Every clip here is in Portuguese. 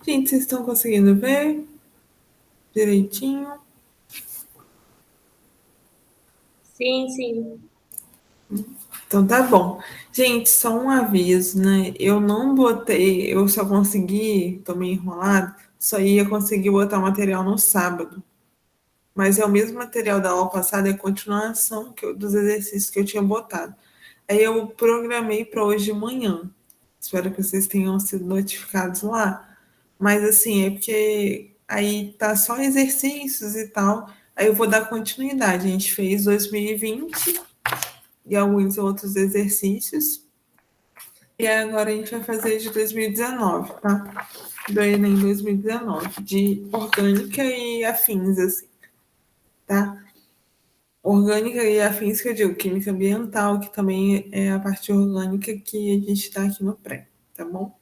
Gente, vocês estão conseguindo ver direitinho? Sim, sim. Então tá bom. Gente, só um aviso, né? Eu não botei, eu só consegui, tô meio enrolado, só ia conseguir botar o material no sábado. Mas é o mesmo material da aula passada, é a continuação dos exercícios que eu tinha botado. Aí eu programei para hoje de manhã. Espero que vocês tenham sido notificados lá. Mas assim, é porque aí tá só exercícios e tal. Aí eu vou dar continuidade. A gente fez 2020 e alguns outros exercícios. E agora a gente vai fazer de 2019, tá? Do Enem 2019, de orgânica e afins, assim, tá? Orgânica e afins que eu digo, química ambiental, que também é a parte orgânica que a gente está aqui no pré, tá bom?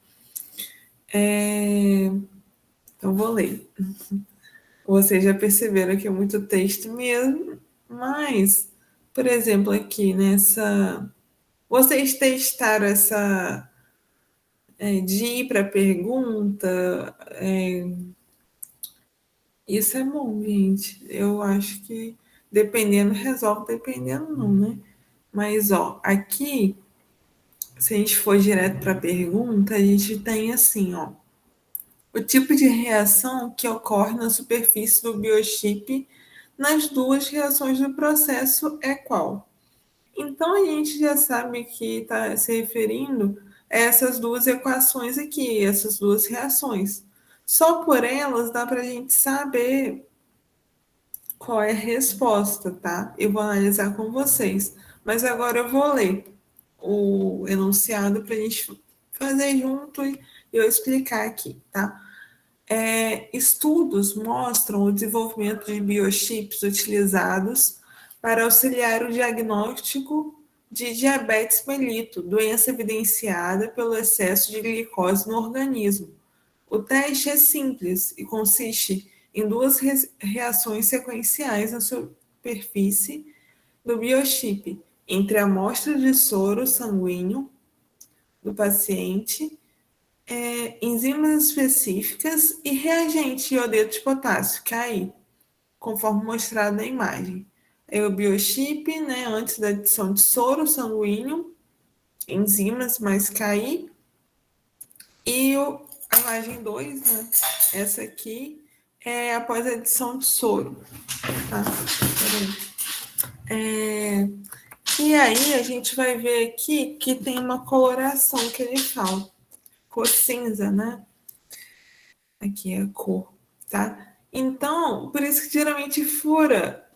Então vou ler. Vocês já perceberam que é muito texto mesmo, mas, por exemplo, aqui nessa. Vocês testaram essa de ir para a pergunta. Isso é bom, gente. Eu acho que dependendo, resolve, dependendo não, né? Mas, ó, aqui, se a gente for direto para a pergunta, a gente tem assim, ó. O tipo de reação que ocorre na superfície do biochip nas duas reações do processo é qual? Então a gente já sabe que está se referindo a essas duas equações aqui, essas duas reações. Só por elas dá para a gente saber qual é a resposta, tá? Eu vou analisar com vocês, mas agora eu vou ler o enunciado para a gente fazer junto e eu explicar aqui, tá? Estudos mostram o desenvolvimento de biochips utilizados para auxiliar o diagnóstico de diabetes mellitus, doença evidenciada pelo excesso de glicose no organismo. O teste é simples e consiste em duas reações sequenciais na superfície do biochip entre a amostra de soro sanguíneo do paciente, enzimas específicas e reagente iodeto de potássio, KI, conforme mostrado na imagem. É o biochip, né, antes da adição de soro sanguíneo, enzimas mais KI, e a imagem 2, né, essa aqui, é após a adição de soro. Tá? E aí a gente vai ver aqui que tem uma coloração que ele fala, cor cinza, né? Aqui é a cor, tá? Então, por isso que geralmente fura.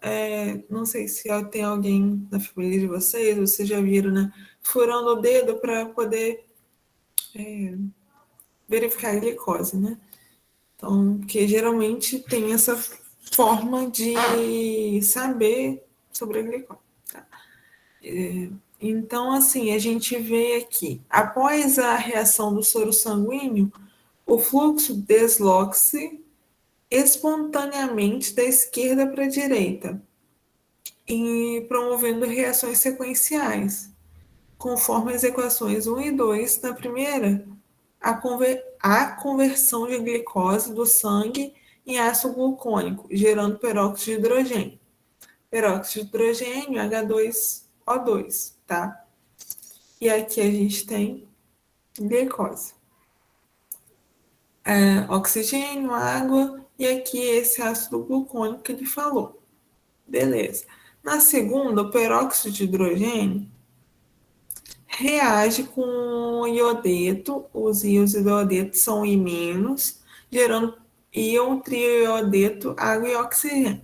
Não sei se tem alguém na família de vocês já viram, né? Furando o dedo para poder verificar a glicose, né? Então, porque geralmente tem essa forma de saber sobre a glicose. Tá? Então, assim, a gente vê aqui, após a reação do soro sanguíneo, o fluxo desloca-se espontaneamente da esquerda para a direita e promovendo reações sequenciais, conforme as equações 1 e 2. Na primeira, a conversão de glicose do sangue em ácido glucônico, gerando peróxido de hidrogênio. Peróxido de hidrogênio, H2O2, tá? E aqui a gente tem glicose. Oxigênio, água, e aqui esse ácido glucônico que ele falou. Beleza. Na segunda, o peróxido de hidrogênio reage com o iodeto, os íons do iodeto são íons, gerando íon triodeto, água e oxigênio.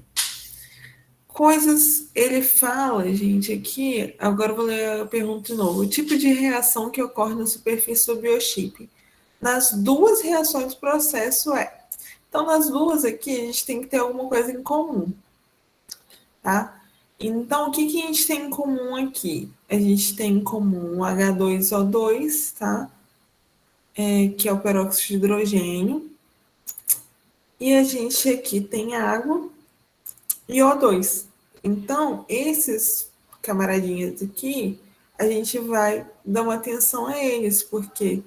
Coisas, ele fala, gente, aqui, agora eu vou ler a pergunta de novo. O tipo de reação que ocorre na superfície do biochip. Nas duas reações do processo é. Então, nas duas aqui, a gente tem que ter alguma coisa em comum, tá? Então, o que, que a gente tem em comum aqui? A gente tem em comum o H2O2, tá? Que é o peróxido de hidrogênio. E a gente aqui tem água e O2. Então, esses camaradinhas aqui, a gente vai dar uma atenção a eles, porque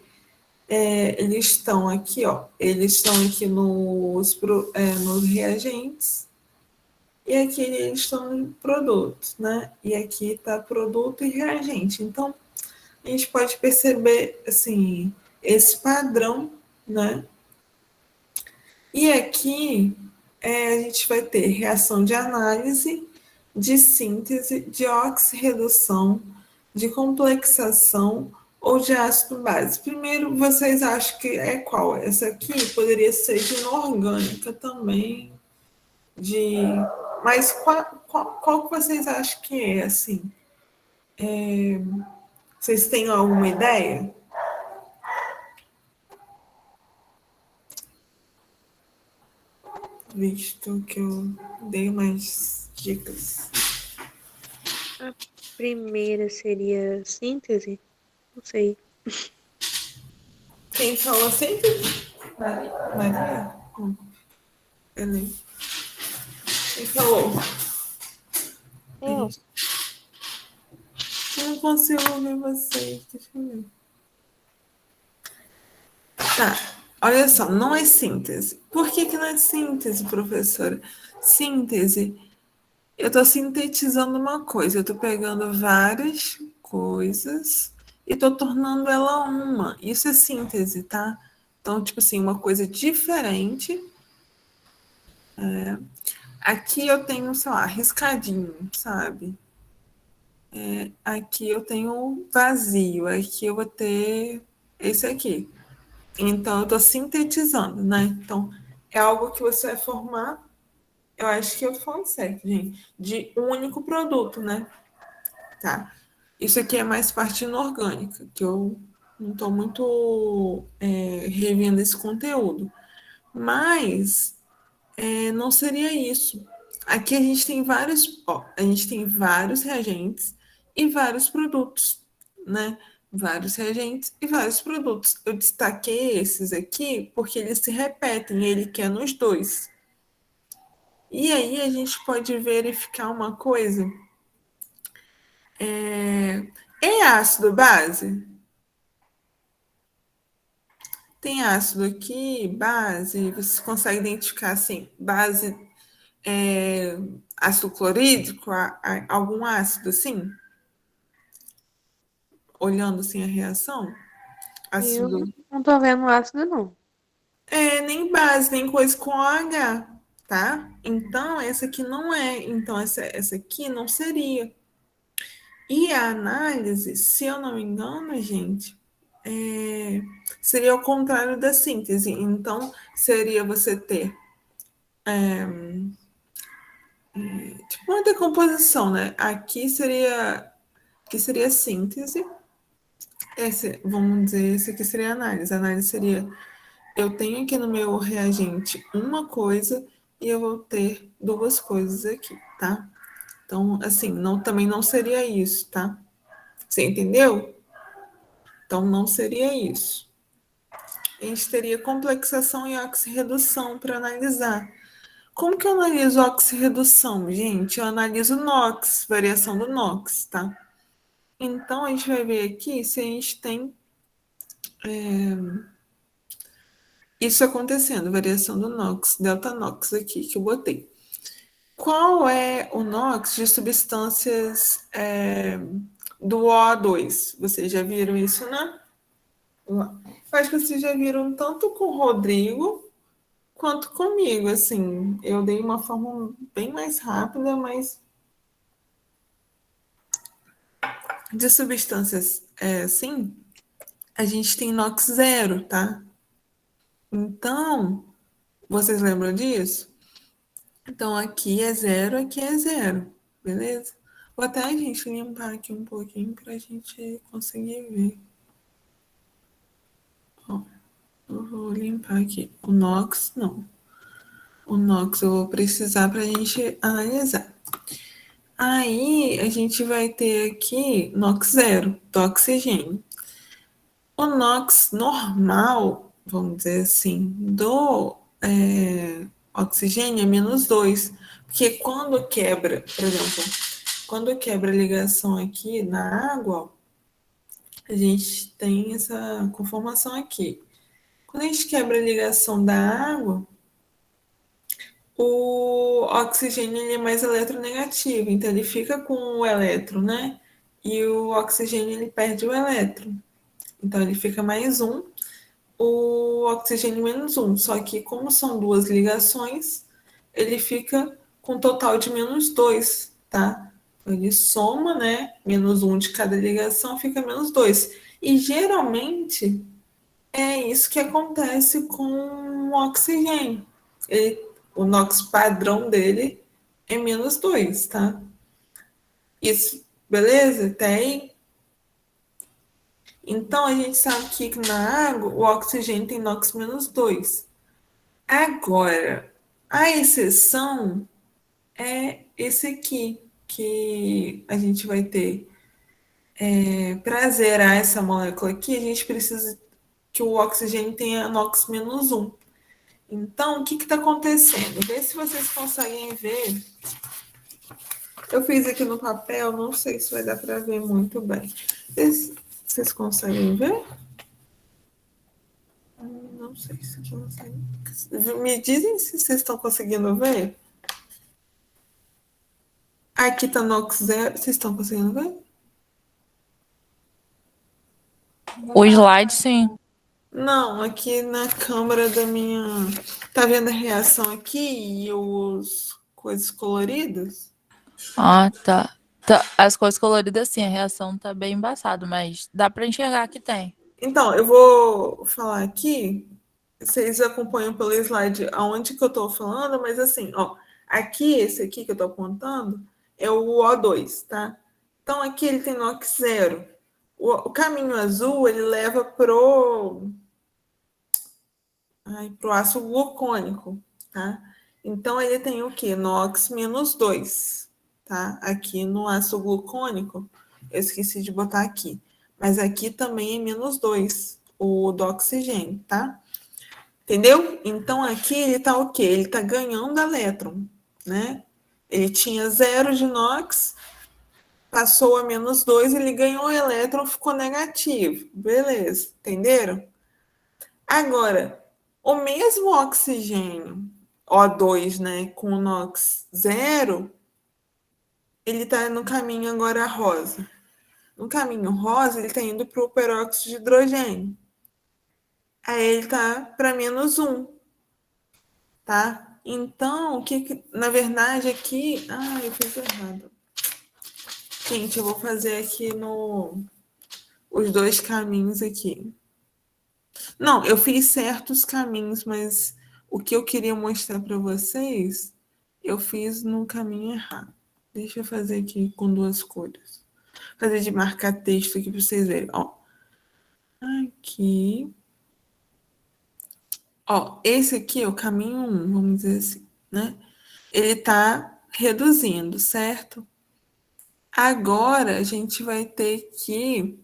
eles estão aqui, ó. Eles estão aqui nos reagentes. E aqui eles estão em produtos, né? E aqui está produto e reagente. Então, a gente pode perceber, assim, esse padrão, né? E aqui a gente vai ter reação de análise, de síntese, de oxirredução, de complexação ou de ácido base. Primeiro, vocês acham que é qual? Essa aqui poderia ser de inorgânica também, de... Mas qual que vocês acham que é, assim? Vocês têm alguma ideia? Visto que eu dei mais dicas. A primeira seria síntese? Não sei. Quem falou sempre? Maria? Beleza. Quem falou? Eu. Eu não consigo ouvir vocês. Deixa eu ver. Tá. Olha só, não é síntese. Por que não é síntese, professora? Síntese, eu estou sintetizando uma coisa. Eu estou pegando várias coisas e estou tornando ela uma. Isso é síntese, tá? Então, tipo assim, uma coisa diferente. Aqui eu tenho, sei lá, riscadinho, sabe? Aqui eu tenho vazio, aqui eu vou ter esse aqui. Então, eu estou sintetizando, né? Então, é algo que você vai formar, eu acho que eu tô falando certo, gente, de um único produto, né? Tá. Isso aqui é mais parte inorgânica, que eu não estou muito revendo esse conteúdo. Mas não seria isso. Aqui a gente tem a gente tem vários reagentes e vários produtos, né? Vários reagentes e vários produtos. Eu destaquei esses aqui porque eles se repetem, ele quer nos dois. E aí a gente pode verificar uma coisa. É ácido base? Tem ácido aqui, base, você consegue identificar assim, base ácido clorídrico, algum ácido assim? Olhando assim a reação, Eu ácido. não tô vendo ácido, não. Nem base, nem coisa com OH, tá? Então, essa aqui não é. Então, essa aqui não seria. E a análise, se eu não me engano, gente, seria o contrário da síntese. Então, seria você ter tipo uma decomposição, né? Aqui seria síntese. Vamos dizer, esse aqui seria análise. A análise seria eu tenho aqui no meu reagente uma coisa e eu vou ter duas coisas aqui, tá? Então, assim, também não seria isso, tá? Você entendeu? Então, não seria isso. A gente teria complexação e oxirredução para analisar. Como que eu analiso oxirredução, gente? Eu analiso NOx, variação do NOx, tá? Então, a gente vai ver aqui se a gente tem isso acontecendo, variação do NOx, delta NOx aqui que eu botei. Qual é o NOx de substâncias do O2? Vocês já viram isso, né? Eu acho que vocês já viram tanto com o Rodrigo quanto comigo, assim. Eu dei uma forma bem mais rápida, mas de substâncias assim, a gente tem NOx zero, tá? Então, vocês lembram disso? Então, aqui é zero, beleza? Vou até a gente limpar aqui um pouquinho para a gente conseguir ver. Ó, eu vou limpar aqui. O NOx, não. O NOx eu vou precisar para a gente analisar. Aí, a gente vai ter aqui NOx zero, do oxigênio. O NOx normal, vamos dizer assim, do oxigênio é -2. Porque quando quebra, por exemplo, quando quebra a ligação aqui na água, a gente tem essa conformação aqui. Quando a gente quebra a ligação da água, o oxigênio ele é mais eletronegativo, então ele fica com o elétron, né? E o oxigênio ele perde o elétron. Então ele fica mais um, o oxigênio menos um. Só que como são duas ligações, ele fica com um total de menos dois, tá? Então, ele soma, né? Menos um de cada ligação fica menos dois. E geralmente é isso que acontece com o oxigênio. Ele, o NOx padrão dele é menos dois, tá? Isso, beleza? Até aí? Então, a gente sabe que na água o oxigênio tem NOx menos 2. Agora, a exceção é esse aqui, que a gente vai ter. Para zerar essa molécula aqui, a gente precisa que o oxigênio tenha NOx menos um. Então, o que está acontecendo? Vê se vocês conseguem ver. Eu fiz aqui no papel, não sei se vai dar para ver muito bem. Vocês conseguem ver? Não sei se conseguem. Me dizem se vocês estão conseguindo ver. Aqui tá NOx zero. Vocês estão conseguindo ver? O slide, sim. Não, aqui na câmera da minha. Tá vendo a reação aqui e os coisas coloridas? Ah, tá. As cores coloridas, sim, a reação tá bem embaçada, mas dá pra enxergar que tem. Então, eu vou falar aqui. Vocês acompanham pelo slide aonde que eu tô falando, mas assim, ó. Aqui, esse aqui que eu tô apontando, é o O2, tá? Então, aqui ele tem NOx zero. O caminho azul, ele leva pro ácido glucônico, tá? Então, ele tem o quê? NOx menos 2, tá? Aqui no ácido glucônico, eu esqueci de botar aqui. Mas aqui também é menos 2, o do oxigênio, tá? Entendeu? Então, aqui ele tá o quê? Ele tá ganhando elétron, né? Ele tinha zero de NOx, passou a menos 2, ele ganhou elétron, ficou negativo. Beleza, entenderam? Agora, o mesmo oxigênio, O2, né, com o NOx zero, ele está no caminho agora rosa. No caminho rosa, ele está indo para o peróxido de hidrogênio. Aí ele está para menos um, tá? Então, na verdade aqui... eu fiz errado. Gente, eu vou fazer aqui os dois caminhos aqui. Não, eu fiz certos caminhos, mas o que eu queria mostrar para vocês, eu fiz no caminho errado. Deixa eu fazer aqui com duas cores. Fazer de marcar texto aqui para vocês verem. Ó, aqui. Ó, esse aqui é o caminho 1, vamos dizer assim, né? Ele tá reduzindo, certo? Agora a gente vai ter que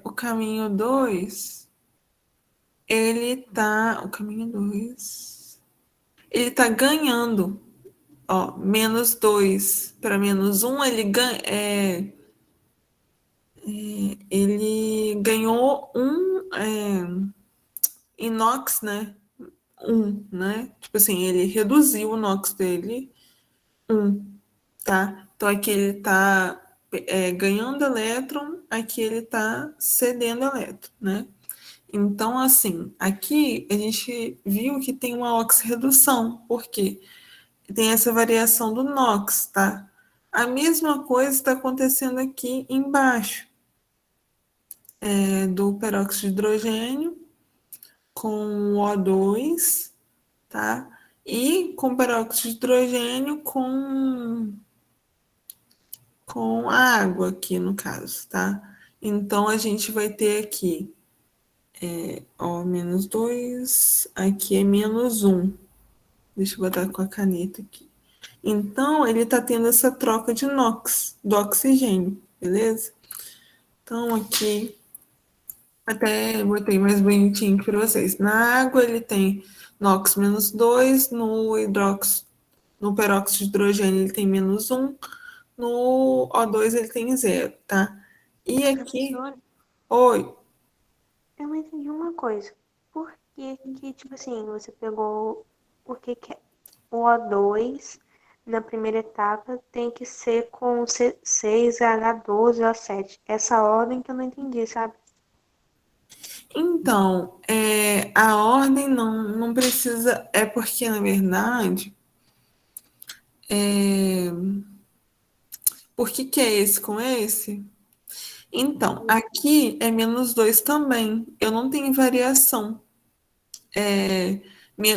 o caminho 2, o caminho 2, ele tá ganhando, ó, menos 2 para menos 1, ele ganhou inox, né? Né? Tipo assim, ele reduziu o NOx dele 1, tá? Então aqui ele tá ganhando elétron, aqui ele tá cedendo elétron, né? Então, assim, aqui a gente viu que tem uma oxirredução, por quê? Tem essa variação do NOx, tá? A mesma coisa está acontecendo aqui embaixo, do peróxido de hidrogênio com o O2, tá? E com peróxido de hidrogênio com a água aqui, no caso, tá? Então, a gente vai ter aqui, menos 2, aqui é menos 1. Deixa eu botar com a caneta aqui. Então, ele está tendo essa troca de NOx, do oxigênio, beleza? Então, aqui, até botei mais bonitinho para vocês. Na água, ele tem NOx menos 2, no peróxido de hidrogênio, ele tem -1, no O2, ele tem 0, tá? E aqui... Oi. Eu não entendi uma coisa. Por que que, tipo assim, você pegou... Por que que o O2 na primeira etapa tem que ser com C6, H12 ou A7? Essa ordem que eu não entendi, sabe? Então, a ordem não precisa. É porque, na verdade, é, por que que é esse com esse? Então, aqui é -2 também. Eu não tenho variação.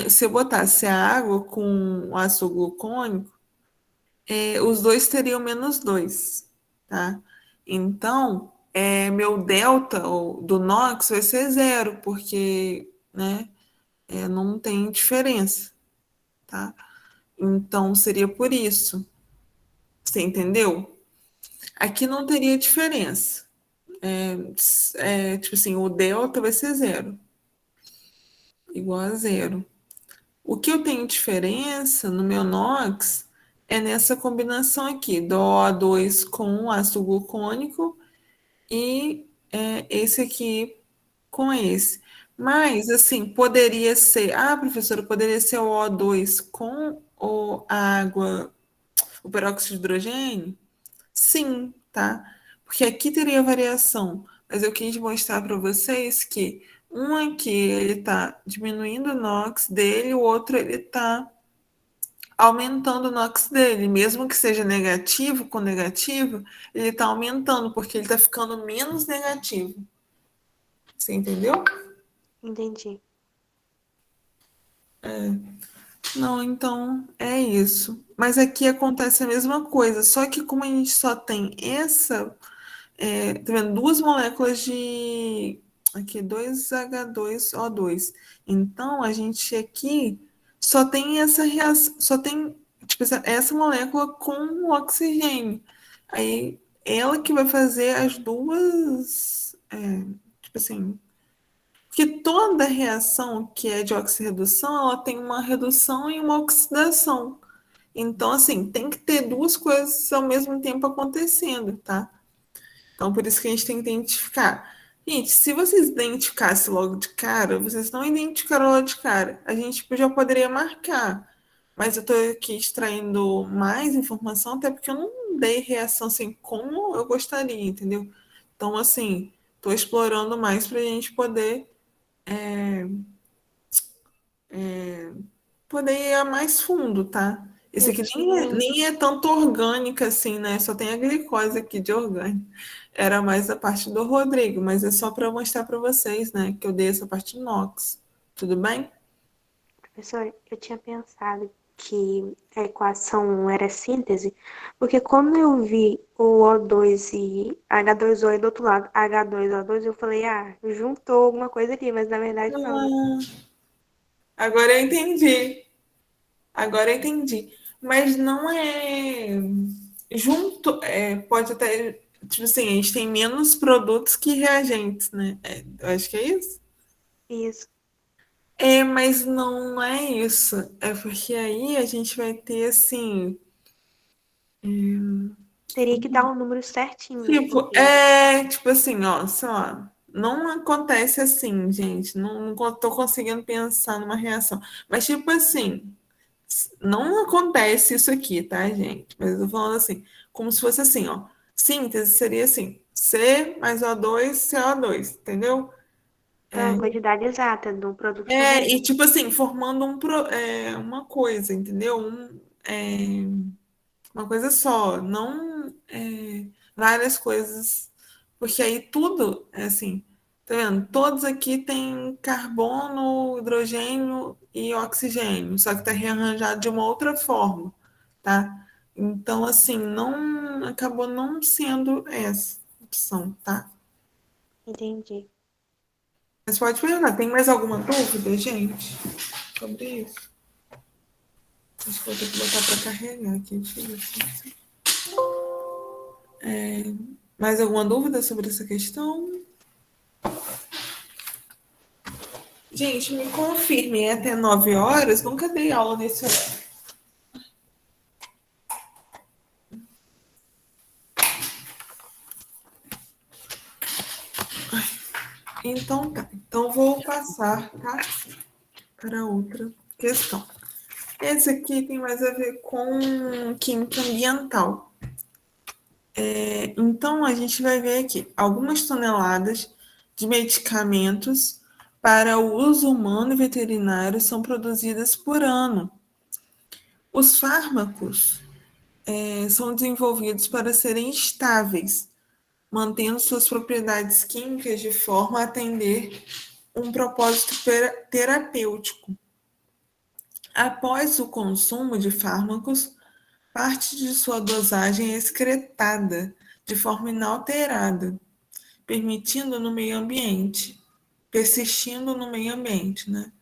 Se eu botasse a água com ácido glucônico, os dois teriam -2, tá? Então, meu delta do NOx vai ser zero, porque, né, não tem diferença, tá? Então, seria por isso. Você entendeu? Aqui não teria diferença. Tipo assim, o delta vai ser zero, igual a zero. O que eu tenho diferença no meu NOx é nessa combinação aqui, do O2 com ácido glucônico e esse aqui com esse. Mas, assim, poderia ser... Ah, professora, poderia ser o O2 com a água, o peróxido de hidrogênio? Sim, tá? Porque aqui teria variação, mas eu quis mostrar para vocês que um aqui ele está diminuindo o NOx dele, o outro ele está aumentando o NOx dele, mesmo que seja negativo com negativo, ele está aumentando porque ele está ficando menos negativo. Você entendeu? Entendi. Não, então é isso. Mas aqui acontece a mesma coisa, só que como a gente só tem tá vendo? Duas moléculas de aqui, 2H2O2. Então, a gente aqui só tem essa reação, só tem tipo, essa molécula com o oxigênio. Aí, ela que vai fazer as duas, tipo assim, porque toda reação que é de oxirredução, ela tem uma redução e uma oxidação. Então, assim, tem que ter duas coisas ao mesmo tempo acontecendo, tá? Então, por isso que a gente tem que identificar. Gente, se vocês identificassem logo de cara, vocês não identificaram logo de cara, a gente já poderia marcar. Mas eu estou aqui extraindo mais informação, até porque eu não dei reação assim como eu gostaria, entendeu? Então, assim, estou explorando mais para a gente poder ir a mais fundo, tá? Esse Eu aqui nem é, tinha. nem é tanto orgânico assim, né? Só tem a glicose aqui de orgânico. Era mais a parte do Rodrigo, mas é só para mostrar para vocês, né? Que eu dei essa parte inox. Tudo bem? Professor, eu tinha pensado que a equação era síntese, porque quando eu vi o O2 e H2O aí do outro lado, H2O2, eu falei, ah, juntou alguma coisa ali, mas na verdade não, né? Ah, agora eu entendi. Agora eu entendi. Mas não é junto, pode até, tipo assim, a gente tem menos produtos que reagentes, né? Eu acho que é isso. Isso. Mas não é isso. É porque aí a gente vai ter assim. Teria que dar um número certinho, né? Tipo, Porque, tipo assim, ó, sei lá. Não acontece assim, gente. Não tô conseguindo pensar numa reação. Mas, tipo assim, não acontece isso aqui, tá, gente? Mas eu tô falando assim, como se fosse assim, ó. Síntese seria assim: C mais O2, CO2, entendeu? a quantidade exata do produto final. E tipo assim, formando uma coisa, entendeu? Uma coisa só, não várias coisas, porque aí tudo é assim, tá vendo? Todos aqui têm carbono, hidrogênio e oxigênio, só que tá rearranjado de uma outra forma, tá? Então, assim, não acabou não sendo essa opção, tá? Entendi. Mas pode perguntar, tem mais alguma dúvida, gente, sobre isso? Acho que vou ter que botar para carregar aqui. Deixa eu ver se... Mais alguma dúvida sobre essa questão? Gente, me confirme, é até 9 horas? Nunca dei aula nesse horário. Ai, Então tá. Então vou passar, tá? Para outra questão. Esse aqui tem mais a ver com química ambiental. Então a gente vai ver aqui algumas toneladas de medicamentos para o uso humano e veterinário são produzidas por ano. Os fármacos são desenvolvidos para serem estáveis, mantendo suas propriedades químicas de forma a atender um propósito terapêutico. Após o consumo de fármacos, parte de sua dosagem é excretada de forma inalterada, permitindo no meio ambiente, persistindo no meio ambiente, né?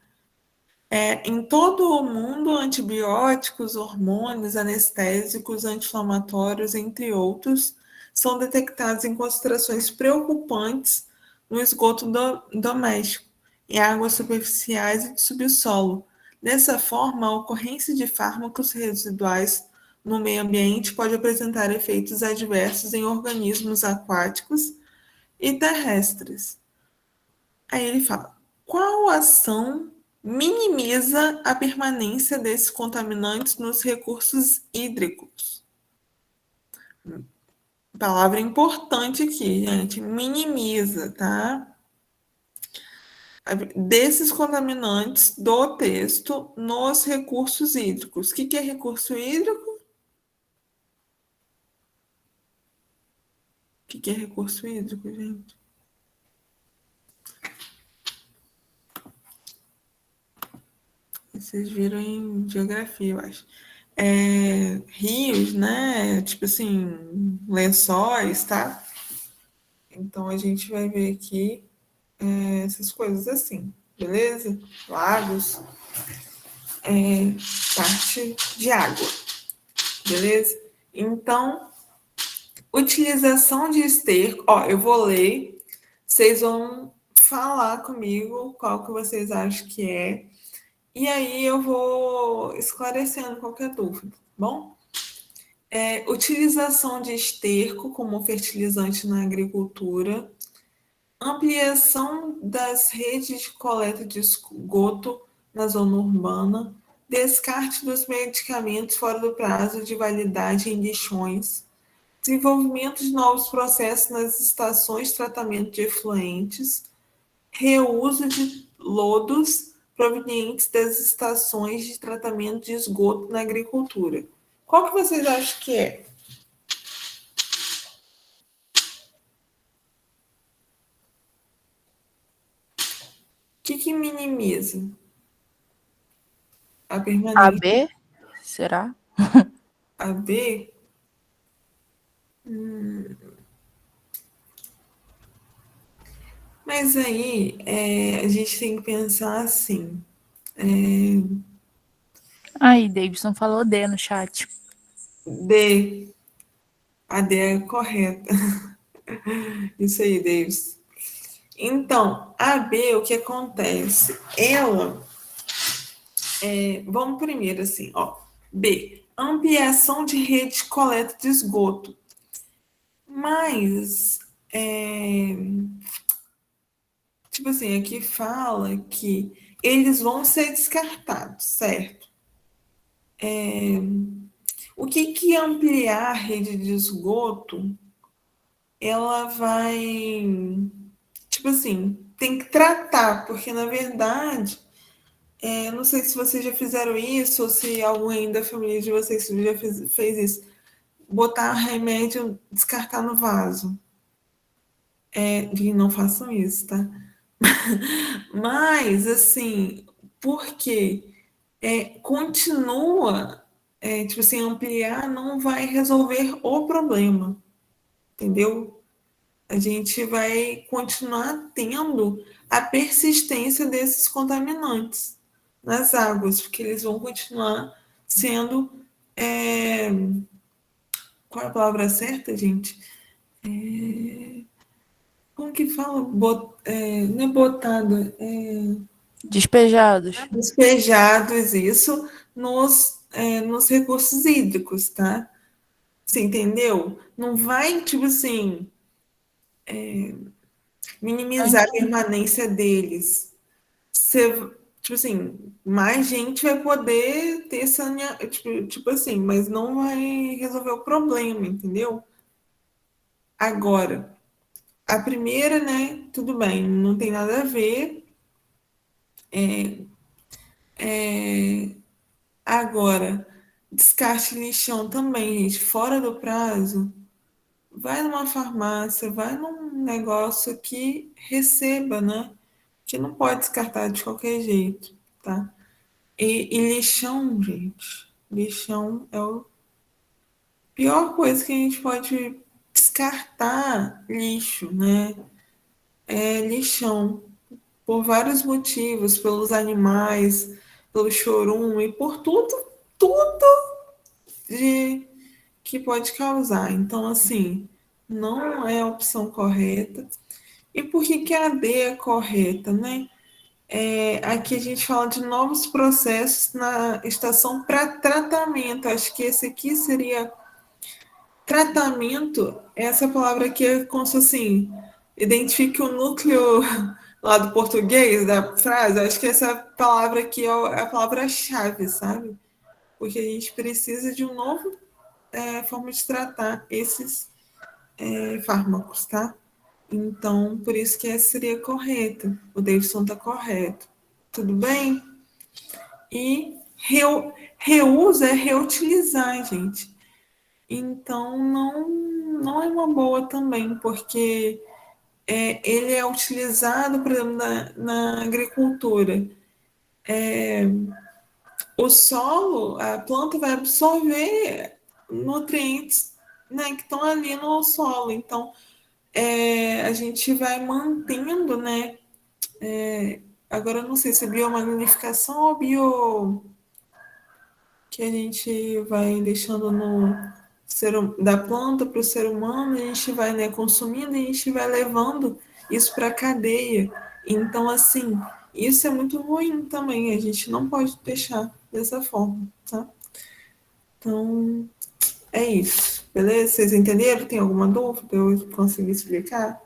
Em todo o mundo, antibióticos, hormônios, anestésicos, anti-inflamatórios, entre outros, são detectados em concentrações preocupantes no esgoto doméstico, em águas superficiais e de subsolo. Dessa forma, a ocorrência de fármacos residuais no meio ambiente pode apresentar efeitos adversos em organismos aquáticos e terrestres. Aí ele fala: qual ação minimiza a permanência desses contaminantes nos recursos hídricos? Palavra importante aqui, gente. Minimiza, tá? Desses contaminantes do texto nos recursos hídricos. O que é recurso hídrico? O que é recurso hídrico, gente? Vocês viram em geografia, eu acho. Rios, né? Tipo assim, lençóis, tá? Então a gente vai ver aqui essas coisas assim, beleza? Lagos, parte de água, beleza? Então, utilização de esterco, ó, eu vou ler, vocês vão falar comigo qual que vocês acham que é, e aí eu vou esclarecendo qualquer dúvida, tá bom? Utilização de esterco como fertilizante na agricultura, ampliação das redes de coleta de esgoto na zona urbana, descarte dos medicamentos fora do prazo de validade em lixões, desenvolvimento de novos processos nas estações de tratamento de efluentes, reuso de lodos provenientes das estações de tratamento de esgoto na agricultura. Qual que vocês acham que é? O que minimiza a permanência? AB? Será? A B? Mas aí a gente tem que pensar assim. Aí, Davidson falou D no chat. D. A D é correta. Isso aí, Davis. Então, a B, o que acontece? Ela. Vamos primeiro assim, ó. B. Ampliação de rede de coleta de esgoto. Mas, tipo assim, aqui fala que eles vão ser descartados, certo? O que ampliar a rede de esgoto, ela vai, tipo assim, tem que tratar, porque na verdade, não sei se vocês já fizeram isso, ou se alguém da família de vocês já fez isso, botar remédio, descartar no vaso. E não façam isso, tá? Mas, assim, porque continua, tipo assim, ampliar não vai resolver o problema, entendeu? A gente vai continuar tendo a persistência desses contaminantes nas águas, porque eles vão continuar sendo. Qual é a palavra certa, gente? Como que fala? Não é botado, Despejados. despejados, isso, nos recursos hídricos, tá? Você entendeu? Não vai, tipo assim, minimizar a permanência deles. Você, tipo assim, mais gente vai poder ter tipo assim, mas não vai resolver o problema, entendeu? Agora, a primeira, né, tudo bem, não tem nada a ver. Agora, descarte lixão também, gente, fora do prazo. Vai numa farmácia, vai num negócio que receba, né? Que não pode descartar de qualquer jeito, tá? E lixão, gente, lixão é a pior coisa que a gente pode descartar lixo, né? É lixão, por vários motivos, pelos animais, pelo chorume, por tudo de que pode causar. Então, assim, não é a opção correta. E por que que a D é correta, né? Aqui a gente fala de novos processos na estação para tratamento. Acho que esse aqui seria tratamento. Essa palavra aqui é como se assim, identifique o núcleo lá do português da frase. Acho que essa palavra aqui é a palavra-chave, sabe? Porque a gente precisa de um novo forma de tratar esses fármacos, tá? Então, por isso que essa seria correta. O Davidson está correto. Tudo bem? E reuso é reutilizar, gente. Então, não é uma boa também, porque ele é utilizado, por exemplo, na agricultura. O solo, a planta vai absorver nutrientes, né, que estão ali no solo. Então, a gente vai mantendo, né? Agora eu não sei se é biomagnificação ou bio que a gente vai deixando no da planta para o ser humano, a gente vai, né, consumindo e a gente vai levando isso para a cadeia. Então, assim, isso é muito ruim também, a gente não pode deixar dessa forma, tá? Então, é isso, beleza? Vocês entenderam? Tem alguma dúvida? Eu consegui explicar?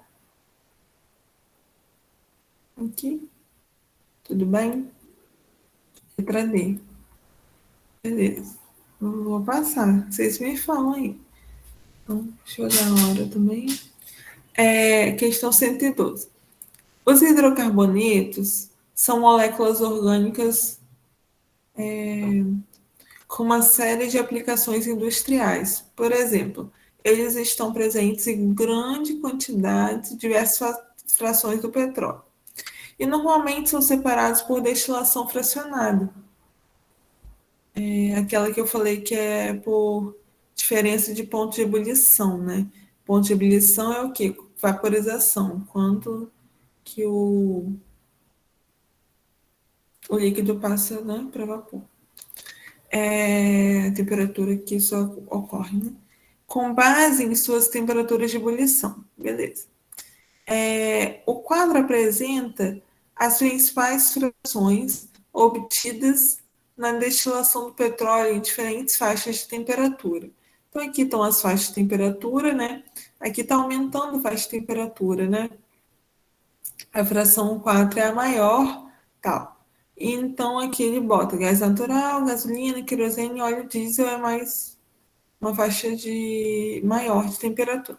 Aqui, tudo bem? Letra D. Beleza. Vou passar. Vocês me falam aí. Então, deixa eu olhar a hora também. Questão 112. Os hidrocarbonetos são moléculas orgânicas com uma série de aplicações industriais. Por exemplo, eles estão presentes em grande quantidade de diversas frações do petróleo. E normalmente são separados por destilação fracionada. Aquela que eu falei que é por diferença de ponto de ebulição, né? Ponto de ebulição é o quê? Vaporização. Quanto que o líquido passa, né, para vapor. A temperatura que isso ocorre, né? Com base em suas temperaturas de ebulição. Beleza. O quadro apresenta as principais frações obtidas na destilação do petróleo em diferentes faixas de temperatura. Então, aqui estão as faixas de temperatura, né? Aqui está aumentando a faixa de temperatura, né? A fração 4 é a maior, tal. Então, aqui ele bota gás natural, gasolina, querosene, óleo diesel é mais uma faixa de maior de temperatura.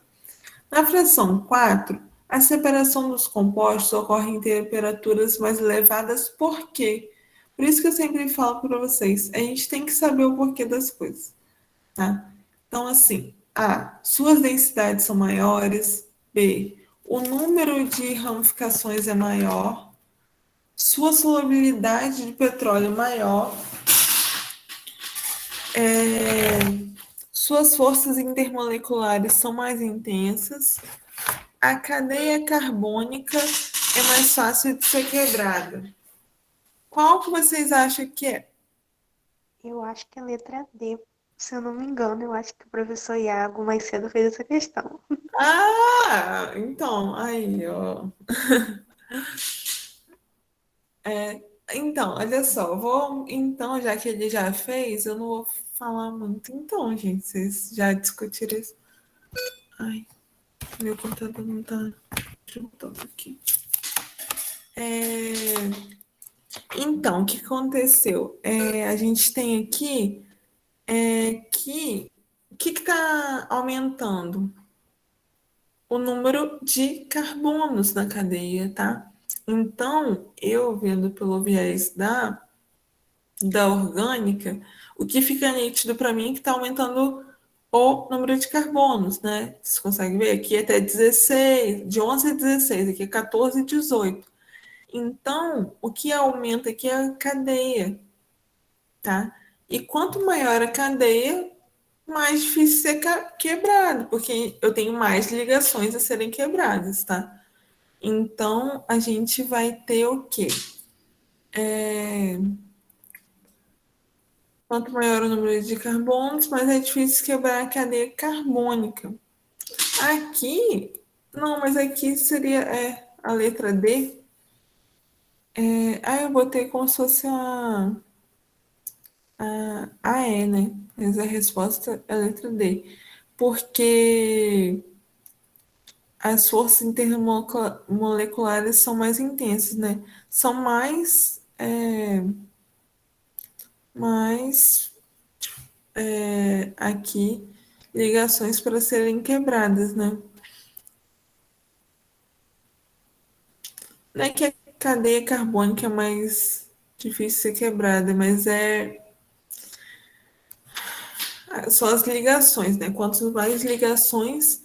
Na fração 4, a separação dos compostos ocorre em temperaturas mais elevadas, por quê? Por isso que eu sempre falo para vocês, a gente tem que saber o porquê das coisas, tá? Então, assim, A, suas densidades são maiores, B, o número de ramificações é maior, sua solubilidade de petróleo é maior, suas forças intermoleculares são mais intensas, a cadeia carbônica é mais fácil de ser quebrada. Qual que vocês acham que é? Eu acho que é a letra D. Se eu não me engano, eu acho que o professor Iago mais cedo fez essa questão. Ah, então, aí, ó. Então, olha só, então, já que ele já fez, eu não vou falar muito. Então, gente, vocês já discutiram isso? Ai, meu computador não tá. juntando aqui. Então, o que aconteceu? A gente tem aqui que o que está aumentando? O número de carbonos na cadeia, tá? Então, eu vendo pelo viés da orgânica, o que fica nítido para mim é que está aumentando o número de carbonos, né? Você consegue ver? Aqui é até 16, de 11 a 16, aqui é 14 e 18. Então, o que aumenta aqui é a cadeia, tá? E quanto maior a cadeia, mais difícil ser quebrado, porque eu tenho mais ligações a serem quebradas, tá? Então, a gente vai ter o quê? Quanto maior o número de carbonos, mais é difícil quebrar a cadeia carbônica. Aqui, não, mas aqui seria a letra D. Eu botei como se fosse a E, né? Mas a resposta é a letra D. Porque as forças intermoleculares são mais intensas, né? São mais aqui ligações para serem quebradas, né? Não é que a cadeia carbônica é mais difícil de ser quebrada, mas são as ligações, né? Quanto mais ligações,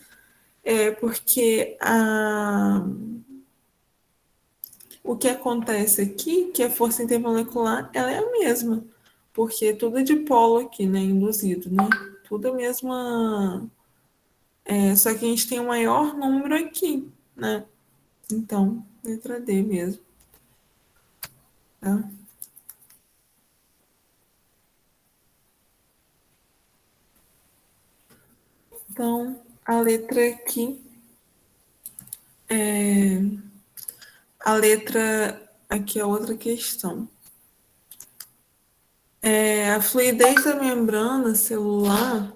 porque o que acontece aqui, que a força intermolecular, ela é a mesma, porque tudo é de polo aqui, né? Induzido, né? Tudo é a mesma. Só que a gente tem o maior número aqui, né? Então, letra D mesmo, tá? Então, a letra aqui, a letra aqui é outra questão. A fluidez da membrana celular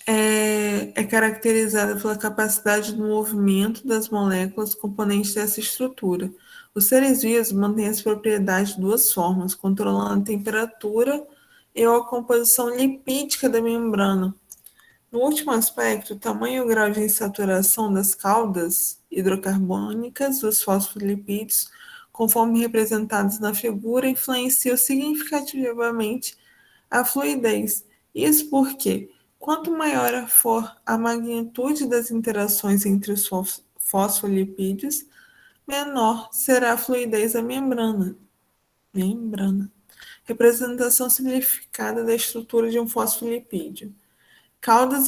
é caracterizada pela capacidade do movimento das moléculas componentes dessa estrutura. Os seres vivos mantêm as propriedades de duas formas, controlando a temperatura e a composição lipídica da membrana. No último aspecto, o tamanho e o grau de insaturação das caudas hidrocarbônicas dos fosfolipídios, conforme representados na figura, influenciam significativamente a fluidez. Isso porque, quanto maior for a magnitude das interações entre os fosfolipídios, menor será a fluidez da membrana. Representação simplificada da estrutura de um fosfolipídio. Caudas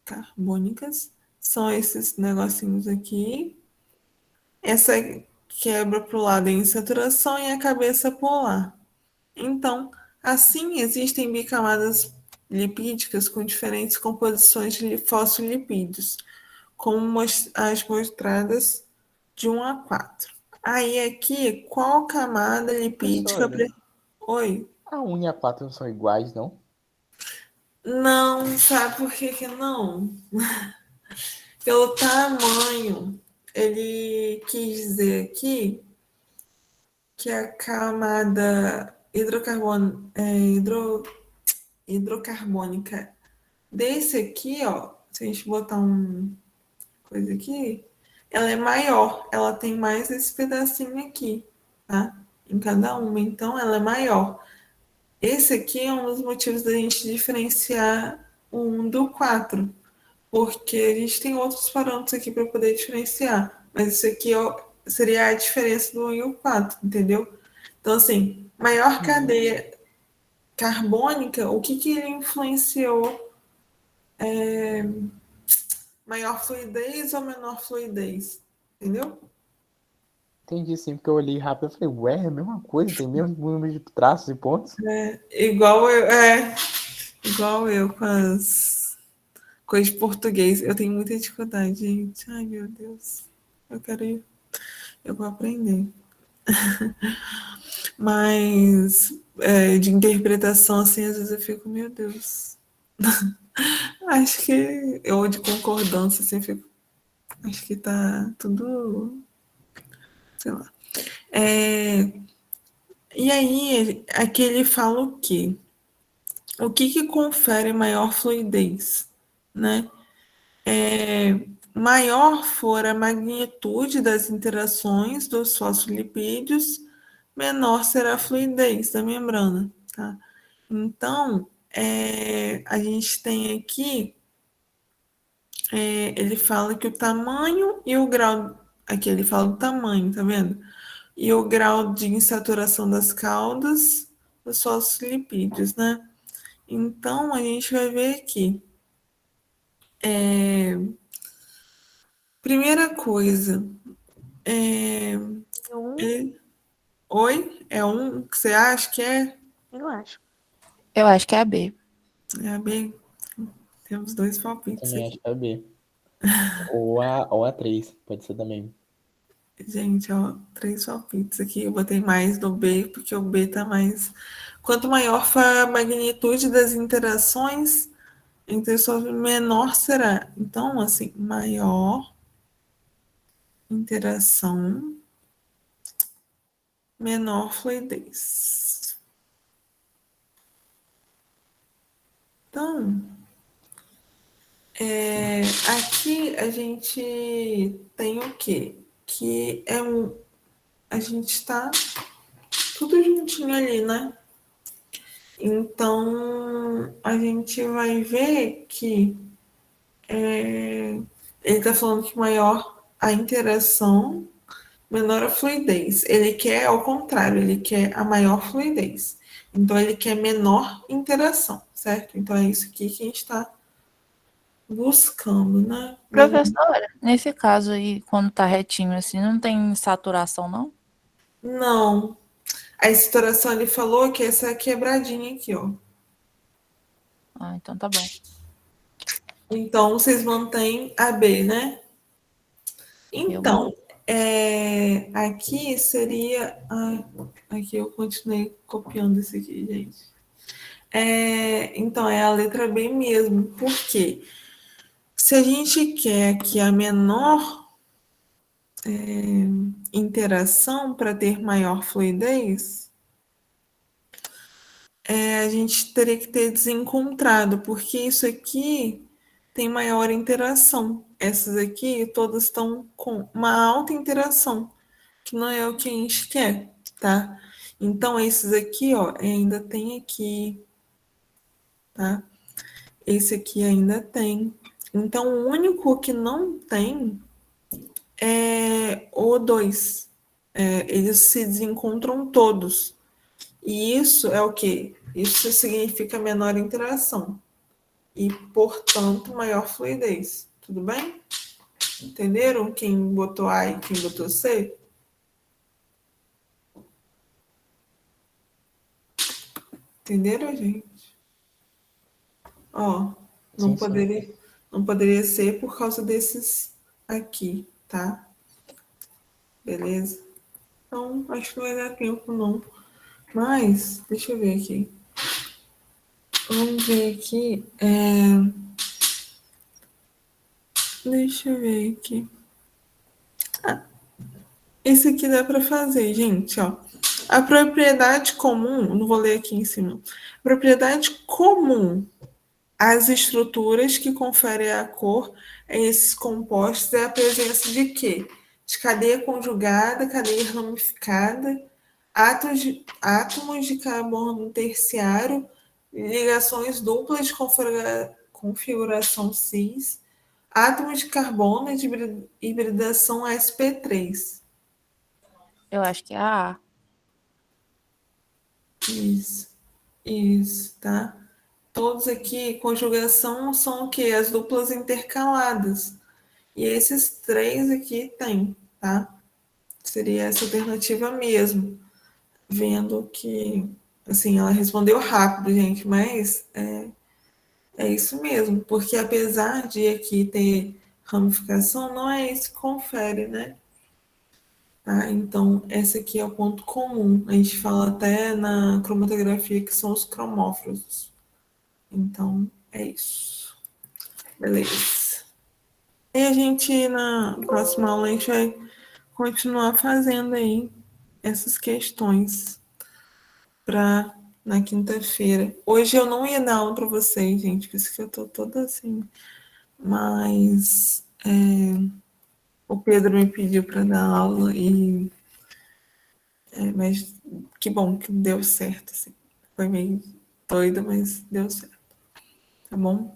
carbônicas, são esses negocinhos aqui. Essa quebra para o lado é insaturação e a cabeça polar. Então, assim, existem bicamadas lipídicas com diferentes composições de fosfolipídios, como as mostradas de 1 a 4. Aí aqui, qual camada lipídica... Professora, Oi? a 1 e a 4 não são iguais, não? Não, sabe por que não? Pelo tamanho, ele quis dizer aqui que a camada hidrocarbônica desse aqui, ó, se a gente botar coisa aqui, ela é maior, ela tem mais esse pedacinho aqui, tá? Em cada uma, então ela é maior. Esse aqui é um dos motivos da gente diferenciar o 1 do 4, porque a gente tem outros parâmetros aqui para poder diferenciar, mas isso aqui seria a diferença do 1 e o 4, entendeu? Então, assim, maior cadeia carbônica, o que ele influenciou? Maior fluidez ou menor fluidez? Entendeu? Entendi sim, porque eu olhei rápido e falei, ué, é a mesma coisa, tem mesmo número de traços e pontos? Igual eu com as coisas de português. Eu tenho muita dificuldade, gente. Ai, meu Deus. Eu vou aprender. Mas de interpretação, assim, às vezes eu fico, meu Deus. Acho que eu de concordância, assim, acho que tá tudo, sei lá. É, e aí, aqui ele fala o quê? O que que confere maior fluidez, né? Maior for a magnitude das interações dos fosfolipídios, menor será a fluidez da membrana, tá? Então, a gente tem aqui, ele fala que o tamanho e o grau, aqui ele fala do tamanho, tá vendo? E o grau de insaturação das caudas dos fosfolipídios, né? Então, a gente vai ver aqui. Primeira coisa, Um, ele- oi? É um que você acha que é? eu acho. Eu acho que é a B. É a B? Temos dois palpites Também acho aqui. que é a B. Ou a 3, pode ser também. Gente, ó, três palpites aqui. Eu botei mais no B, porque o B tá mais. Quanto maior for a magnitude das interações entre os menor será. Então, assim, maior interação, menor fluidez. Então, aqui a gente tem o quê? Que é um. A gente está tudo juntinho ali, né? Então, a gente vai ver que ele está falando que maior a interação, menor a fluidez. Ele quer, ao contrário, ele quer a maior fluidez. Então, ele quer menor interação, certo? Então, é isso aqui que a gente está buscando, né? Professora, nesse caso aí, quando tá retinho assim, não tem saturação, não? Não. A saturação ele falou que essa quebradinha aqui, ó. Ah, então tá bom. Então, vocês mantêm a B, né? Eu mando. Então, aqui seria. Ai, aqui eu continuei copiando isso aqui, gente. Então, é a letra B mesmo. Por quê? Se a gente quer que a menor interação para ter maior fluidez, a gente teria que ter desencontrado, porque isso aqui tem maior interação. Essas aqui todas estão com uma alta interação, que não é o que a gente quer, tá? Então, esses aqui, ó, ainda tem aqui, tá? Esse aqui ainda tem. Então, o único que não tem é o 2. Eles se desencontram todos. E isso é o quê? Isso significa menor interação e, portanto, maior fluidez. Tudo bem? Entenderam quem botou A e quem botou C? Entenderam, gente? Ó, não Sim, sim. poderia, não poderia ser por causa desses aqui, tá? Beleza? Então, acho que não vai dar tempo, não. Mas, deixa eu ver aqui. Vamos ver aqui. Deixa eu ver aqui. Esse aqui dá para fazer, gente, ó. A propriedade comum, não vou ler aqui em cima. Propriedade comum às estruturas que conferem a cor a esses compostos é a presença de quê? De cadeia conjugada, cadeia ramificada, átomos de carbono terciário, ligações duplas de configuração cis, átomos de carbono de hibridação sp3. Eu acho que é a A. Isso, tá? Todos aqui, conjugação, são o quê? As duplas intercaladas. E esses três aqui tem, tá? Seria essa alternativa mesmo. Vendo que, assim, ela respondeu rápido, gente, mas é isso mesmo. Porque apesar de aqui ter ramificação, não é isso que confere, né? Tá? Então, esse aqui é o ponto comum. A gente fala até na cromatografia que são os cromóforos. Então, É isso. Beleza. E a gente, na próxima aula, a gente vai continuar fazendo aí essas questões para na quinta-feira. Hoje eu não ia dar aula para vocês, gente, por isso que eu tô toda assim. Mas o Pedro me pediu para dar aula mas que bom que deu certo, assim. Foi meio doido, mas deu certo. Tá bom?